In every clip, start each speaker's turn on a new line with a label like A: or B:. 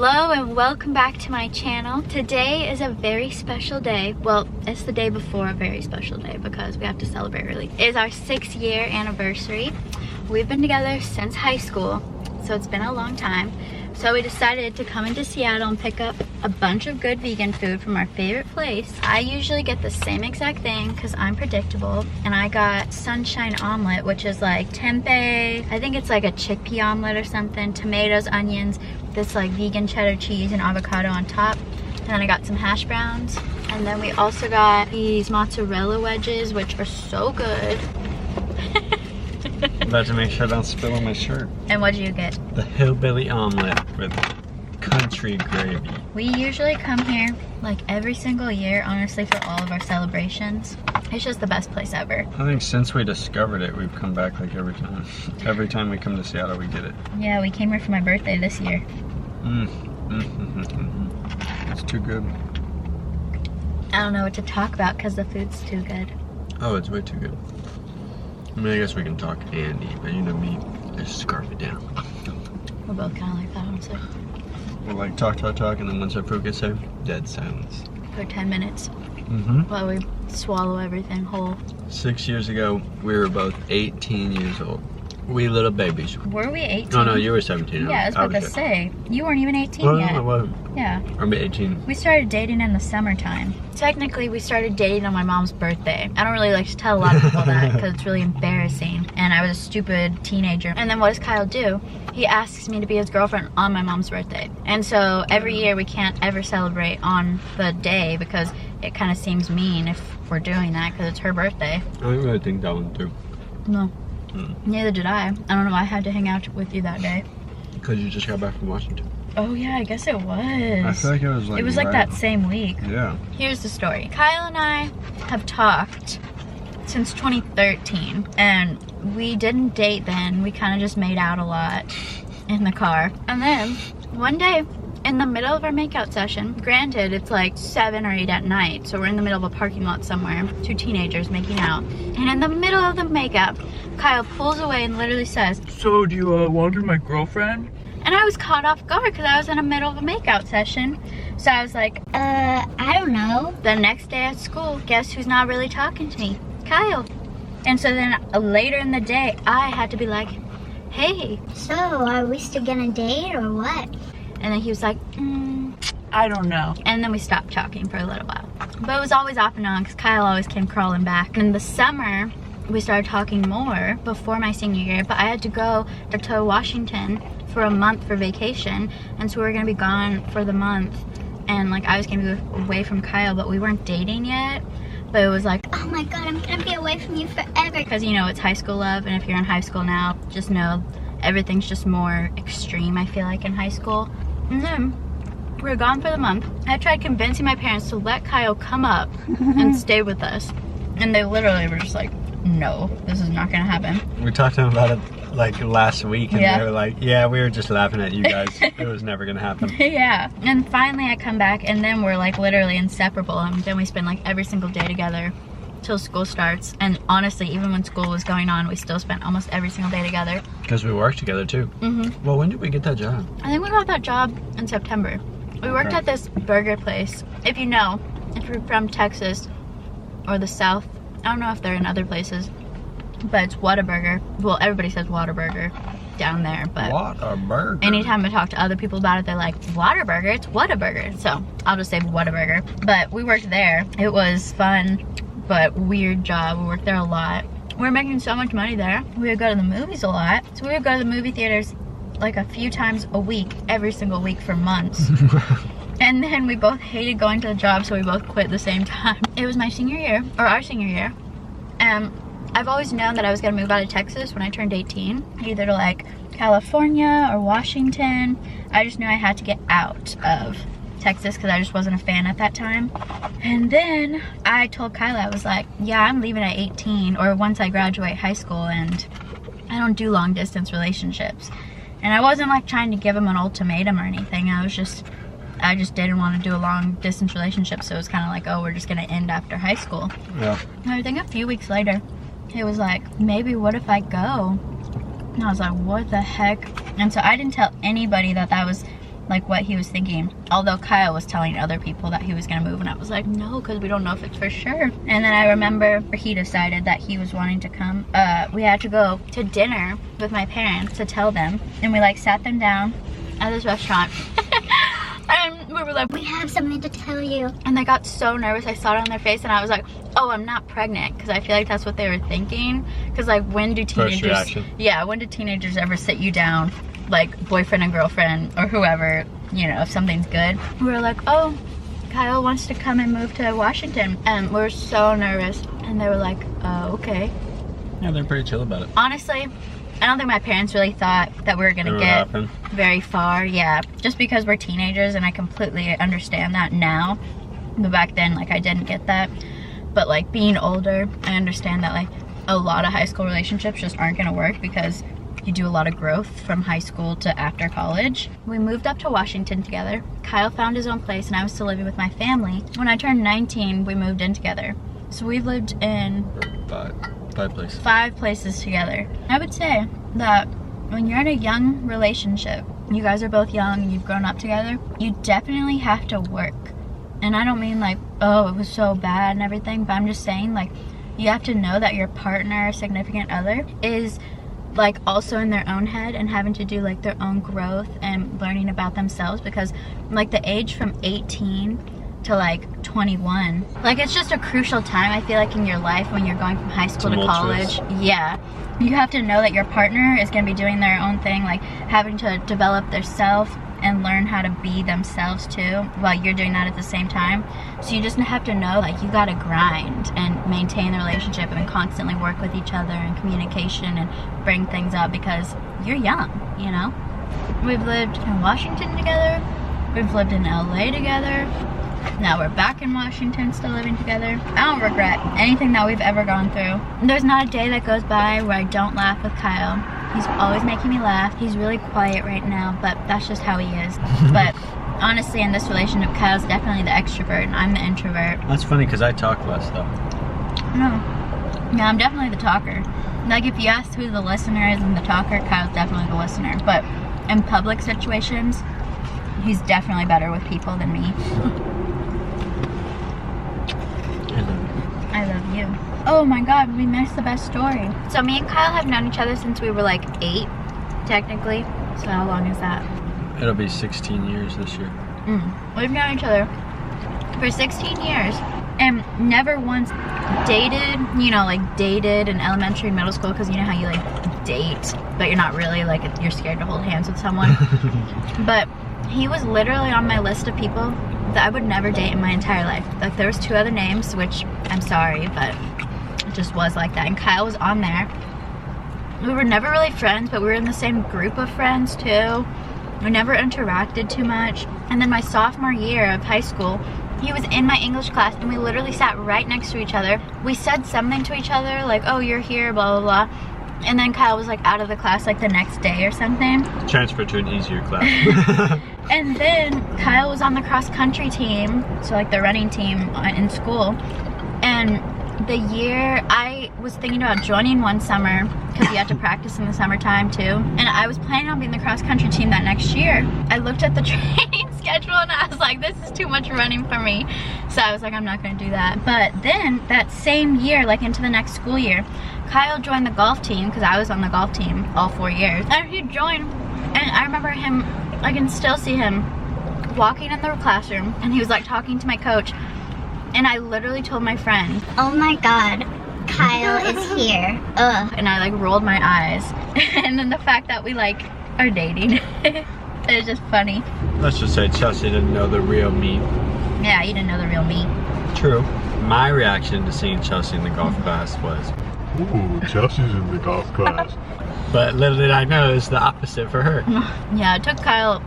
A: Hello and welcome back to my channel. Today is a very special day. Well, it's the day before a very special day because we have to celebrate early. It is our 6-year anniversary. We've been together since high school, so it's been a long time. So we decided to come into Seattle and pick up a bunch of good vegan food from our favorite place. I usually get the same exact thing because I'm predictable, and I got sunshine omelet, which is like tempeh, I think it's like a chickpea omelet or something, tomatoes, onions, this like vegan cheddar cheese and avocado on top. And then I got some hash browns, and then we also got these mozzarella wedges, which are so good.
B: I'm about to make sure I don't spill on my shirt.
A: And what did you get?
B: The hillbilly omelet with country gravy.
A: We usually come here like every single year, honestly, for all of our celebrations. It's just the best place ever.
B: I think since we discovered it, we've come back like every time. Every time we come to Seattle, we get it.
A: Yeah, we came here for my birthday this year.
B: It's too good.
A: I don't know what to talk about because the food's too good.
B: Oh, it's way too good. I mean, I guess we can talk and eat, but you know me, I just scarf it down.
A: We're both kind of like that, honestly.
B: We'll like talk, and then once our food gets there, dead silence.
A: For 10 minutes. While we swallow everything whole.
B: 6 years ago, we were both 18 years old. We little babies.
A: Were we 18?
B: Oh no, you were 17.
A: Yeah, I was about to say. You weren't even 18 yet.
B: No, I wasn't.
A: Yeah.
B: I'm 18.
A: We started dating in the summertime. Technically, we started dating on my mom's birthday. I don't really like to tell a lot of people that because it's really embarrassing. And I was a stupid teenager. And then what does Kyle do? He asks me to be his girlfriend on my mom's birthday. And so every year we can't ever celebrate on the day because it kind of seems mean if we're doing that because it's her birthday.
B: I didn't really think that one through.
A: No. Neither did I. I don't know why I had to hang out with you that day.
B: Because you just got back from Washington.
A: Oh yeah, I guess it was.
B: I feel like it was like
A: it was like that same week.
B: Yeah.
A: Here's the story. Kyle and I have talked since 2013, and we didn't date then. We kind of just made out a lot in the car. And then one day, in the middle of our makeout session, granted it's like 7 or 8 at night, so we're in the middle of a parking lot somewhere, 2 teenagers making out, and in the middle of the makeup, Kyle pulls away and literally says,
C: "So do you want to be my girlfriend?"
A: And I was caught off guard because I was in the middle of a makeout session. So I was like, I don't know. The next day at school, guess who's not really talking to me? Kyle. And so then later in the day, I had to be like, hey.
D: So, are we still gonna date or what?
A: And then he was like,
C: I don't know.
A: And then we stopped talking for a little while. But it was always off and on because Kyle always came crawling back. In the summer, we started talking more before my senior year, but I had to go to Washington for a month for vacation, and so we were gonna be gone for the month, and like I was gonna be away from Kyle, but we weren't dating yet. But it was like,
D: Oh my god, I'm gonna be away from you forever.
A: because you know it's high school love, and if you're in high school now, just know everything's just more extreme, I feel like, in high school. And then we were gone for the month. I tried convincing my parents to let Kyle come up and stay with us, and they literally were just like, no, this is not gonna happen.
B: We talked to them about it like last week, and
A: Yeah.
B: they were like, yeah, we were just laughing at you guys. It was never gonna happen.
A: Yeah. And finally I come back, and then we're like literally inseparable, and then we spend like every single day together till school starts. And honestly, even when school was going on, we still spent almost every single day together.
B: Because we worked together too. Well, when did we get that job?
A: I think we got that job in September. We worked
B: Okay.
A: at this burger place. If you know, if you're from Texas or the South, I don't know if they're in other places, but it's Whataburger. Well, everybody says Whataburger down there, but
B: What a burger.
A: anytime I talk to other people about it, they're like, Whataburger? It's Whataburger. So I'll just say Whataburger. But we worked there. It was fun, but weird job. We worked there a lot. We were making so much money there. We would go to the movies a lot. So we would go to the movie theaters like a few times a week, every single week for months. And then we both hated going to the job, so we both quit at the same time. It was my senior year, or our senior year. And I've always known that I was gonna move out of Texas when I turned 18, either to like California or Washington. I just knew I had to get out of Texas because I just wasn't a fan at that time. And then I told Kyla, I was like, yeah, I'm leaving at 18 or once I graduate high school, and I don't do long distance relationships. And I wasn't like trying to give him an ultimatum or anything. I just didn't want to do a long distance relationship, so it was kind of like, oh, we're just gonna end after high school.
B: Yeah.
A: And I think a few weeks later, it was like, maybe what if I go? And I was like, what the heck? And so I didn't tell anybody that that was like what he was thinking. Although Kyle was telling other people that he was gonna move, and I was like, no, because we don't know if it's for sure. And then I remember he decided that he was wanting to come. We had to go to dinner with my parents to tell them, and we like sat them down at this restaurant. And we were like,
D: We have something to tell you.
A: and they got so nervous. I saw it on their face, and I was like, oh, I'm not pregnant, because I feel like that's what they were thinking. Because like, when do
B: First
A: teenagers,
B: reaction.
A: yeah, when do teenagers ever sit you down, like boyfriend and girlfriend or whoever, you know, if something's good? We were like, oh, Kyle wants to come and move to Washington, and we were so nervous. And they were like, oh, okay.
B: Yeah, they're pretty chill about it.
A: Honestly, I don't think my parents really thought that we were gonna get very far. Yeah, just because we're teenagers, and I completely understand that now. But back then, like, I didn't get that. But like, being older, I understand that like a lot of high school relationships just aren't gonna work because you do a lot of growth from high school to after college. We moved up to Washington together. Kyle found his own place, and I was still living with my family. When I turned 19, we moved in together. So we've lived in
B: Five places.
A: 5 places together. I would say that when you're in a young relationship, you guys are both young and you've grown up together, you definitely have to work. And I don't mean like, oh, it was so bad and everything, but I'm just saying like, you have to know that your partner or significant other is like also in their own head and having to do like their own growth and learning about themselves, because like the age from 18 to like 21, like it's just a crucial time, I feel like, in your life when you're going from high school to college. Yeah, you have to know that your partner is going to be doing their own thing, like having to develop their self and learn how to be themselves too while you're doing that at the same time. So you just have to know like you gotta grind and maintain the relationship and constantly work with each other and communication and bring things up because you're young, you know? We've lived in Washington together, we've lived in LA together, now we're back in Washington still living together. I don't regret anything that we've ever gone through. There's not a day that goes by where I don't laugh with Kyle. He's always making me laugh. He's really quiet right now, but that's just how he is. But honestly, in this relationship, Kyle's definitely the extrovert and I'm the introvert.
B: That's funny because I talk less though.
A: No, I'm definitely the talker. Like if you ask who the listener is and the talker, Kyle's definitely the listener. But in public situations, he's definitely better with people than me. I love you. Oh my god, we missed the best story. So me and Kyle have known each other since we were like 8, technically. So how long is that?
B: It'll be 16 years this year.
A: We've known each other for 16 years and never once dated, you know, like dated in elementary and middle school, because you know how you like date, but you're not really, like you're scared to hold hands with someone. But he was literally on my list of people that I would never date in my entire life. Like there was 2 other names, which I'm sorry, but it just was like that. And Kyle was on there. We were never really friends, but we were in the same group of friends too. We never interacted too much. And then my sophomore year of high school, he was in my English class and we literally sat right next to each other. We said something to each other like, oh, you're here, blah, blah, blah. And then Kyle was like out of the class like the next day or something.
B: Transfer to an easier class.
A: And then Kyle was on the cross country team, so like the running team in school. And the year I was thinking about joining one summer, because we had to practice in the summertime too, and I was planning on being the cross country team that next year. I looked at the training schedule and I was like, this is too much running for me. So I was like, I'm not gonna do that. But then that same year, like into the next school year, Kyle joined the golf team, because I was on the golf team all 4 years. And he joined, and I remember him, I can still see him walking in the classroom, and he was like talking to my coach, and I literally told my friend,
D: Oh my god, Kyle is here. Ugh.
A: and I like rolled my eyes. And then the fact that we like are dating, it's just funny.
B: Let's just say Chelsea didn't know the real me.
A: Yeah, you didn't know the real me.
B: True. My reaction to seeing Chelsea in the golf class was,
E: Ooh, Chelsea's in the golf class.
B: but little did I know it's the opposite for her.
A: Yeah, it took Kyle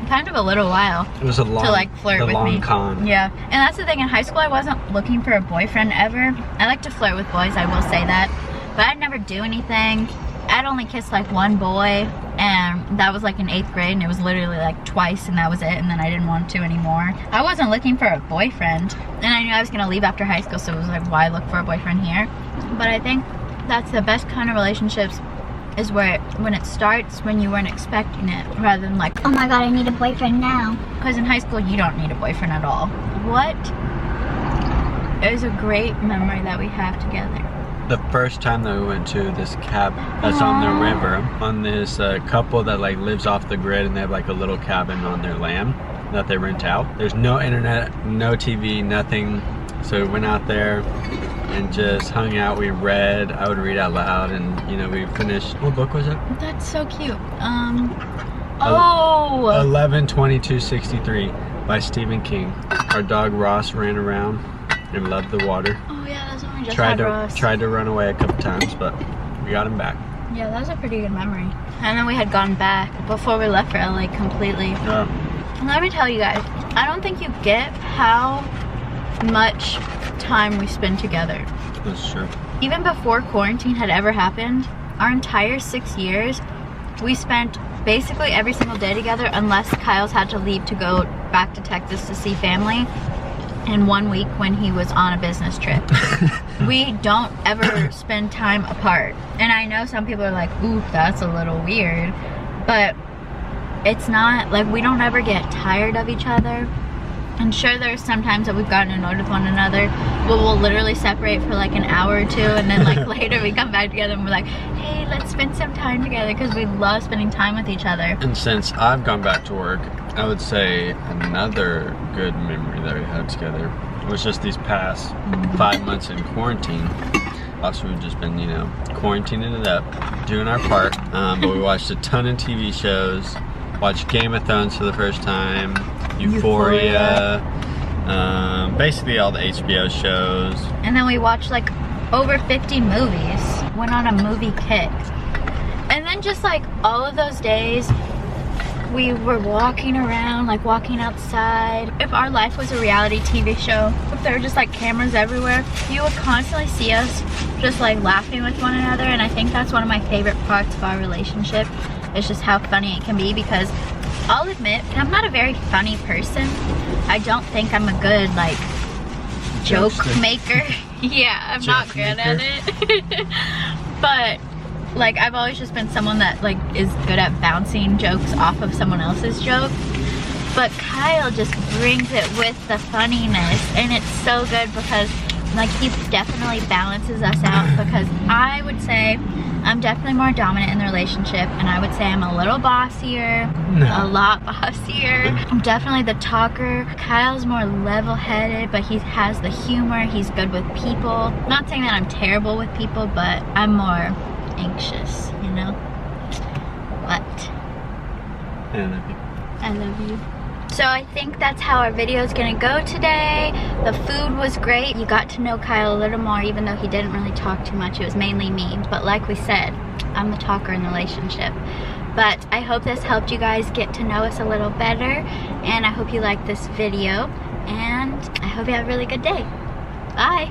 A: kind of a little while
B: It was a long,
A: to like flirt
B: the
A: with
B: long
A: me.
B: con.
A: Yeah, and that's the thing, in high school I wasn't looking for a boyfriend ever. I like to flirt with boys, I will say that, but I'd never do anything. I'd only kissed like one boy, and that was like in 8th grade, and it was literally like twice, and that was it, and then I didn't want to anymore. I wasn't looking for a boyfriend, and I knew I was gonna leave after high school, so it was like, why look for a boyfriend here? But I think that's the best kind of relationships is when it starts when you weren't expecting it, rather than like,
D: Oh my god, I need a boyfriend now.
A: because in high school you don't need a boyfriend at all. What is a great memory that we have together?
B: The first time that we went to this cabin that's on the river, on this couple that like lives off the grid, and they have like a little cabin on their land that they rent out. There's no internet, no TV, nothing. So we went out there and just hung out. We read. I would read out loud, and you know, we finished. What book was it?
A: That's so cute. Oh,
B: 11/22/63 by Stephen King. Our dog Ross ran around and loved the water.
A: oh yeah, that's when we just had Ross.
B: Tried to run away a couple times, but we got him back.
A: Yeah, that was a pretty good memory. And then we had gone back before we left for LA completely.
B: Yeah.
A: And let me tell you guys, I don't think you get how much time we spend together.
B: That's true.
A: Even before quarantine had ever happened, our entire 6 years, we spent basically every single day together, unless Kyle's had to leave to go back to Texas to see family, and 1 week when he was on a business trip. We don't ever spend time apart. And I know some people are like, ooh, that's a little weird, but it's not. Like, we don't ever get tired of each other. And sure, there's sometimes that we've gotten annoyed with one another, but we'll literally separate for like an hour or two, and then like later we come back together and we're like, hey, let's spend some time together, because we love spending time with each other.
B: And since I've gone back to work, I would say another good memory that we had together was just these past 5 months in quarantine. Also, we've just been, you know, quarantining it up, doing our part, but we watched a ton of TV shows, watched Game of Thrones for the first time, Euphoria. Basically all the HBO shows.
A: And then we watched like over 50 movies, went on a movie kick. And then just like all of those days, we were walking around, like walking outside. If our life was a reality TV show, if there were just like cameras everywhere, you would constantly see us just like laughing with one another. And I think that's one of my favorite parts of our relationship. It's just how funny it can be, because I'll admit, I'm not a very funny person. I don't think I'm a good like joke maker. Yeah, I'm not good at it. But like, I've always just been someone that like is good at bouncing jokes off of someone else's joke. But Kyle just brings it with the funniness, and it's so good because like he definitely balances us out, because I would say I'm definitely more dominant in the relationship, and I would say I'm a little bossier, a lot bossier. I'm definitely the talker. Kyle's more level-headed, but he has the humor. He's good with people. Not saying that I'm terrible with people, but I'm more anxious, you know? What?
B: I love you.
A: I love you. So I think that's how our video is gonna go today. The food was great. You got to know Kyle a little more, even though he didn't really talk too much. It was mainly me. But like we said, I'm the talker in the relationship. But I hope this helped you guys get to know us a little better. And I hope you liked this video. And I hope you have a really good day. Bye.